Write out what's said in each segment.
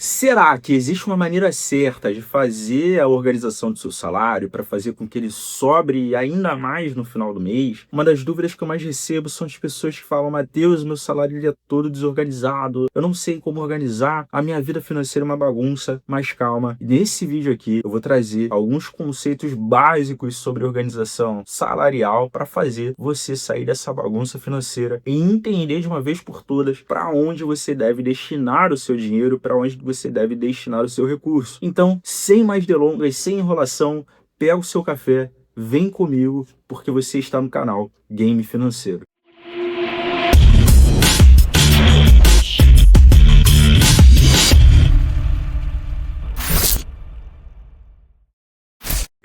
Será que existe uma maneira certa de fazer a organização do seu salário para fazer com que ele sobre ainda mais no final do mês? Uma das dúvidas que eu mais recebo são as pessoas que falam: Matheus, meu salário ele é todo desorganizado, eu não sei como organizar, a minha vida financeira é uma bagunça. Mas calma, nesse vídeo aqui eu vou trazer alguns conceitos básicos sobre organização salarial para fazer você sair dessa bagunça financeira e entender de uma vez por todas para onde você deve destinar o seu dinheiro, para onde você deve destinar o seu recurso. Então, sem mais delongas, sem enrolação, pega o seu café, vem comigo, porque você está no canal Game Financeiro.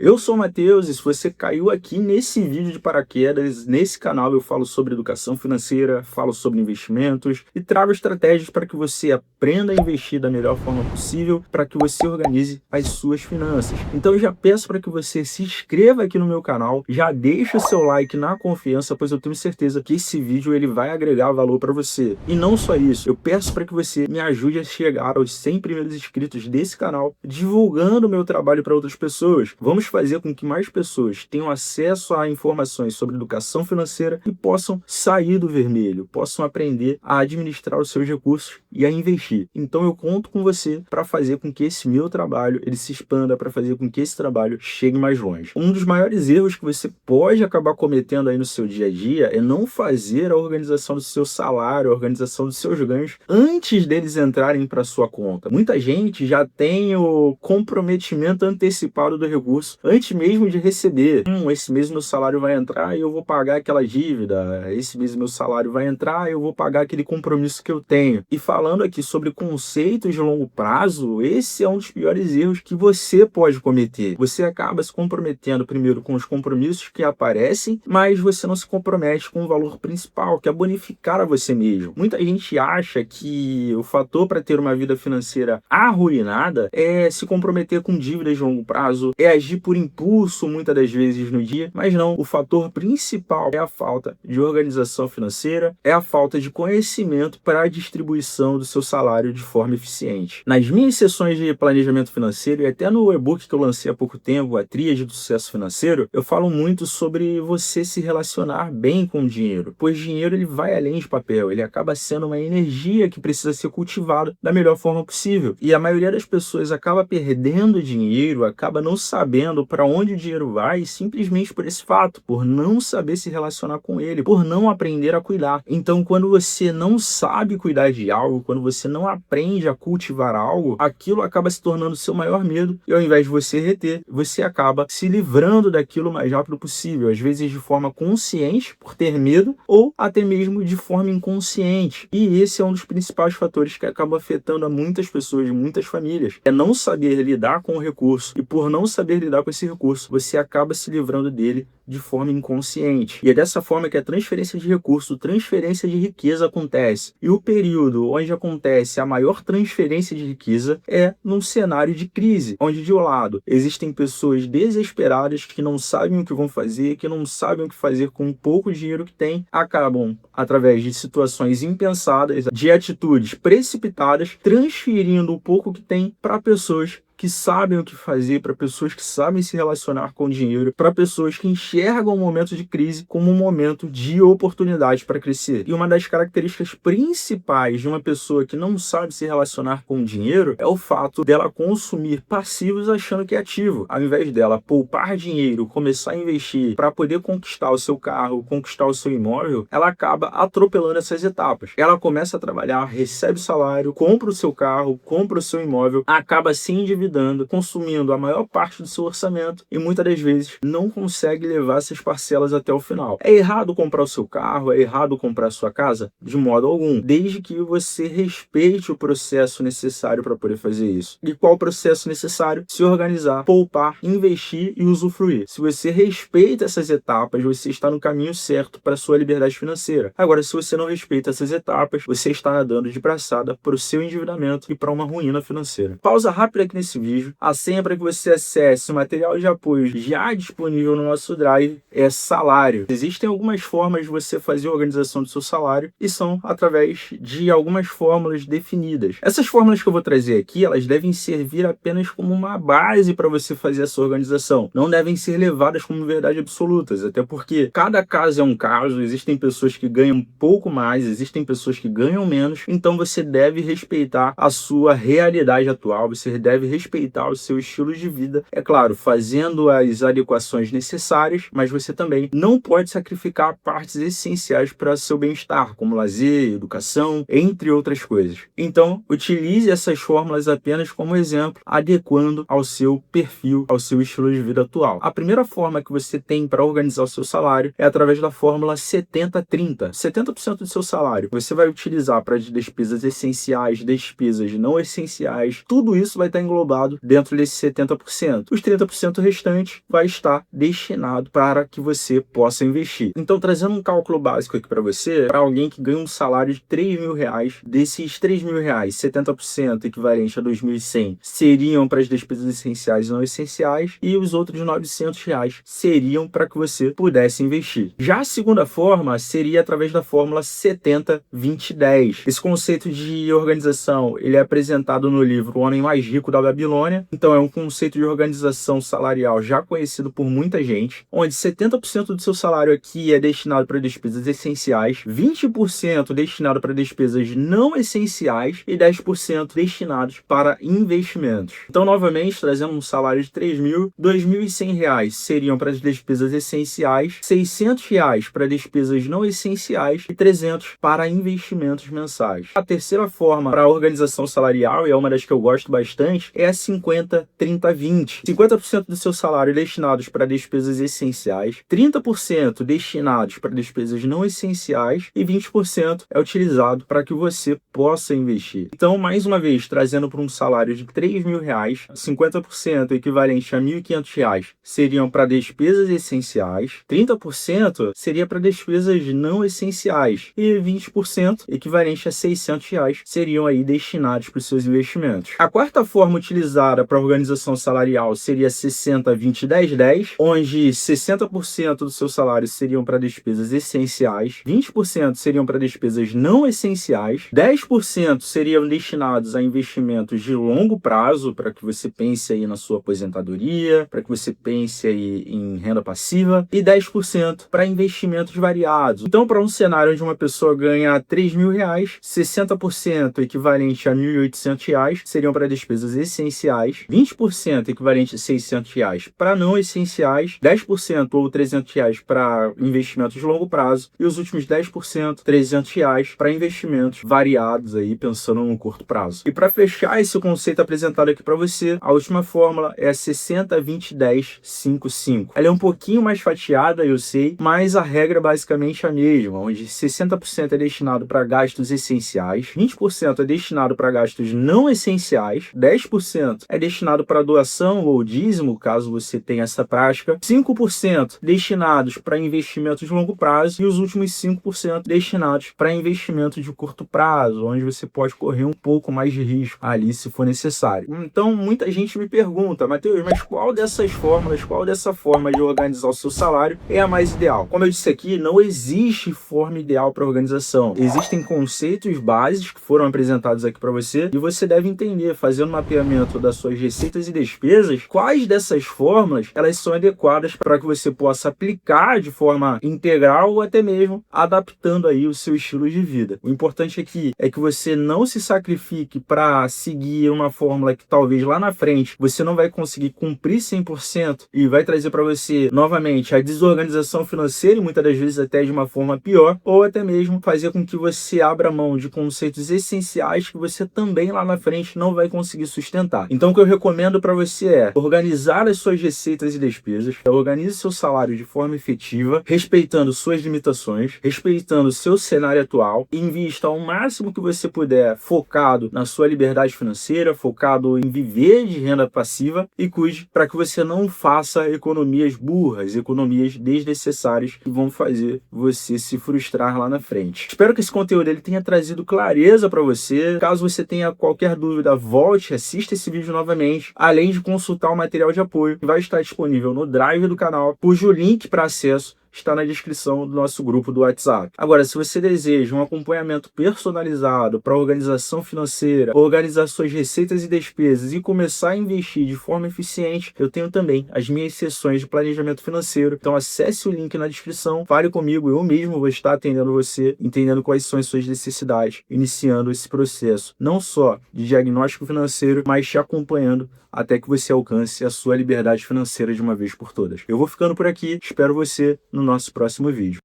Eu sou o Matheus e se você caiu aqui nesse vídeo de paraquedas, nesse canal eu falo sobre educação financeira, falo sobre investimentos e trago estratégias para que você aprenda a investir da melhor forma possível, para que você organize as suas finanças. Então eu já peço para que você se inscreva aqui no meu canal, já deixa o seu like na confiança, pois eu tenho certeza que esse vídeo ele vai agregar valor para você. E não só isso, eu peço para que você me ajude a chegar aos 100 primeiros inscritos desse canal, divulgando o meu trabalho para outras pessoas. Vamos fazer com que mais pessoas tenham acesso a informações sobre educação financeira e possam sair do vermelho, possam aprender a administrar os seus recursos e a investir. Então eu conto com você para fazer com que esse meu trabalho ele se expanda, para fazer com que esse trabalho chegue mais longe. Um dos maiores erros que você pode acabar cometendo aí no seu dia a dia é não fazer a organização do seu salário, a organização dos seus ganhos antes deles entrarem para sua conta. Muita gente já tem o comprometimento antecipado do recurso antes mesmo de receber. Esse mês meu salário vai entrar e eu vou pagar aquela dívida. Esse mês meu salário vai entrar e eu vou pagar aquele compromisso que eu tenho. E falando aqui sobre conceitos de longo prazo, esse é um dos piores erros que você pode cometer. Você acaba se comprometendo primeiro com os compromissos que aparecem, mas você não se compromete com o valor principal, que é bonificar a você mesmo. Muita gente acha que o fator para ter uma vida financeira arruinada é se comprometer com dívidas de longo prazo, é agir por impulso muitas das vezes no dia, mas não, o fator principal é a falta de organização financeira, é a falta de conhecimento para a distribuição do seu salário de forma eficiente. Nas minhas sessões de planejamento financeiro e até no e-book que eu lancei há pouco tempo, a Tríade do Sucesso Financeiro, eu falo muito sobre você se relacionar bem com o dinheiro, pois dinheiro ele vai além de papel, ele acaba sendo uma energia que precisa ser cultivada da melhor forma possível. E a maioria das pessoas acaba perdendo dinheiro, acaba não sabendo para onde o dinheiro vai simplesmente por esse fato, por não saber se relacionar com ele, por não aprender a cuidar. Então, quando você não sabe cuidar de algo, quando você não aprende a cultivar algo, aquilo acaba se tornando seu maior medo e ao invés de você reter, você acaba se livrando daquilo o mais rápido possível, às vezes de forma consciente, por ter medo, ou até mesmo de forma inconsciente. E esse é um dos principais fatores que acaba afetando a muitas pessoas, muitas famílias. É não saber lidar com o recurso. E por não saber lidar com esse recurso, você acaba se livrando dele de forma inconsciente. E é dessa forma que a transferência de recurso, transferência de riqueza acontece. E o período onde acontece a maior transferência de riqueza é num cenário de crise, onde de um lado existem pessoas desesperadas que não sabem o que vão fazer, que não sabem o que fazer com o pouco dinheiro que têm, acabam, através de situações impensadas, de atitudes precipitadas, transferindo o pouco que têm para pessoas que sabem o que fazer, para pessoas que sabem se relacionar com o dinheiro, para pessoas que enxergam o momento de crise como um momento de oportunidade para crescer. E uma das características principais de uma pessoa que não sabe se relacionar com o dinheiro é o fato dela consumir passivos achando que é ativo. Ao invés dela poupar dinheiro, começar a investir para poder conquistar o seu carro, conquistar o seu imóvel, ela acaba atropelando essas etapas. Ela começa a trabalhar, recebe salário, compra o seu carro, compra o seu imóvel, acaba se endividando, consumindo a maior parte do seu orçamento e muitas das vezes não consegue levar essas parcelas até o final. É errado comprar o seu carro? É errado comprar a sua casa? De modo algum, desde que você respeite o processo necessário para poder fazer isso. E qual o processo necessário? Se organizar, poupar, investir e usufruir. Se você respeita essas etapas, você está no caminho certo para a sua liberdade financeira. Agora, se você não respeita essas etapas, você está nadando de braçada para o seu endividamento e para uma ruína financeira. Pausa rápida aqui nesse vídeo, a senha para que você acesse o material de apoio já disponível no nosso Drive drive é salário. Existem algumas formas de você fazer a organização do seu salário e são através de algumas fórmulas definidas. Essas fórmulas que eu vou trazer aqui, elas devem servir apenas como uma base para você fazer essa organização. Não devem ser levadas como verdade absolutas, até porque cada caso é um caso, existem pessoas que ganham um pouco mais, existem pessoas que ganham menos, então você deve respeitar a sua realidade atual, você deve respeitar o seu estilo de vida, é claro, fazendo as adequações necessárias, mas você também não pode sacrificar partes essenciais para seu bem-estar, como lazer, educação, entre outras coisas. Então, utilize essas fórmulas apenas como exemplo, adequando ao seu perfil, ao seu estilo de vida atual. A primeira forma que você tem para organizar o seu salário é através da fórmula 70-30. 70% do seu salário você vai utilizar para as despesas essenciais, despesas não essenciais, tudo isso vai estar englobado dentro desse 70%. Os 30% restantes vai estar destinado para que você possa investir. Então, trazendo um cálculo básico aqui para você, para alguém que ganha um salário de R$3.000, desses R$3.000, 70% equivalente a R$2.100 seriam para as despesas essenciais e não essenciais, e os outros R$900 seriam para que você pudesse investir. Já a segunda forma seria através da fórmula 70-20-10. Esse conceito de organização, ele é apresentado no livro O Homem Mais Rico da Babilônia. Então é um conceito de organização salarial já conhecido por muita gente, onde 70% do seu salário aqui é destinado para despesas essenciais, 20% destinado para despesas não essenciais e 10% destinados para investimentos. Então, novamente, trazendo um salário de R$3.000, R$2.100 seriam para as despesas essenciais, R$600 para despesas não essenciais e 300 para investimentos mensais. A terceira forma para a organização salarial, e é uma das que eu gosto bastante, é a 50-30-20. 50% do seu salário destinados para despesas essenciais, 30% destinados para despesas não essenciais e 20% é utilizado para que você possa investir. Então, mais uma vez, trazendo para um salário de R$3.000, 50% equivalente a R$1.500 seriam para despesas essenciais, 30% seria para despesas não essenciais e 20% equivalente a R$600 seriam aí destinados para os seus investimentos. A quarta forma utilizada para a organização salarial seria 60-20-10-10, onde 60% do seu salário seriam para despesas essenciais, 20% seriam para despesas não essenciais, 10% seriam destinados a investimentos de longo prazo, para que você pense aí na sua aposentadoria, para que você pense aí em renda passiva, e 10% para investimentos variados. Então, para um cenário onde uma pessoa ganha R$3.000, 60% equivalente a R$1.800 seriam para despesas essenciais, 20% equivalente a R$600 para não essenciais, 10% ou R$300 para investimentos de longo prazo e os últimos 10%, R$300 para investimentos variados aí, pensando no curto prazo. E para fechar esse conceito apresentado aqui para você, a última fórmula é a 60-20-10-5-5. Ela é um pouquinho mais fatiada, eu sei, mas a regra é basicamente a mesma, onde 60% é destinado para gastos essenciais, 20% é destinado para gastos não essenciais, 10% é destinado para doação ou dízimo, caso você tenha essa prática, 5% destinados para investimentos de longo prazo e os últimos 5% destinados para investimentos de curto prazo, onde você pode correr um pouco mais de risco ali se for necessário. Então, muita gente me pergunta, Matheus, mas qual dessas fórmulas, qual dessa forma de organizar o seu salário é a mais ideal? Como eu disse aqui, não existe forma ideal para organização. Existem conceitos básicos que foram apresentados aqui para você e você deve entender, fazendo um mapeamento das suas receitas e despesas, quais dessas fórmulas elas são adequadas para que você possa aplicar de forma integral ou até mesmo adaptando aí o seu estilo de vida. O importante aqui é que você não se sacrifique para seguir uma fórmula que talvez lá na frente você não vai conseguir cumprir 100% e vai trazer para você novamente a desorganização financeira e muitas das vezes até de uma forma pior, ou até mesmo fazer com que você abra mão de conceitos essenciais que você também lá na frente não vai conseguir sustentar. Então o que eu recomendo para você é organizar as suas receitas e despesas, organize seu salário de forma efetiva, respeitando suas limitações, respeitando o seu cenário atual, e invista ao máximo que você puder focado na sua liberdade financeira, focado em viver de renda passiva e cuide para que você não faça economias burras, economias desnecessárias que vão fazer você se frustrar lá na frente. Espero que esse conteúdo ele tenha trazido clareza para você. Caso você tenha qualquer dúvida, volte, assista esse vídeo novamente, além de consultar o material de apoio que vai estar disponível no Drive do canal canal, cujo link para acesso está na descrição do nosso grupo do WhatsApp. Agora, se você deseja um acompanhamento personalizado para organização financeira, organizar suas receitas e despesas e começar a investir de forma eficiente, eu tenho também as minhas sessões de planejamento financeiro. Então acesse o link na descrição, fale comigo, eu mesmo vou estar atendendo você, entendendo quais são as suas necessidades, iniciando esse processo, não só de diagnóstico financeiro, mas te acompanhando até que você alcance a sua liberdade financeira de uma vez por todas. Eu vou ficando por aqui, espero você no nosso próximo vídeo.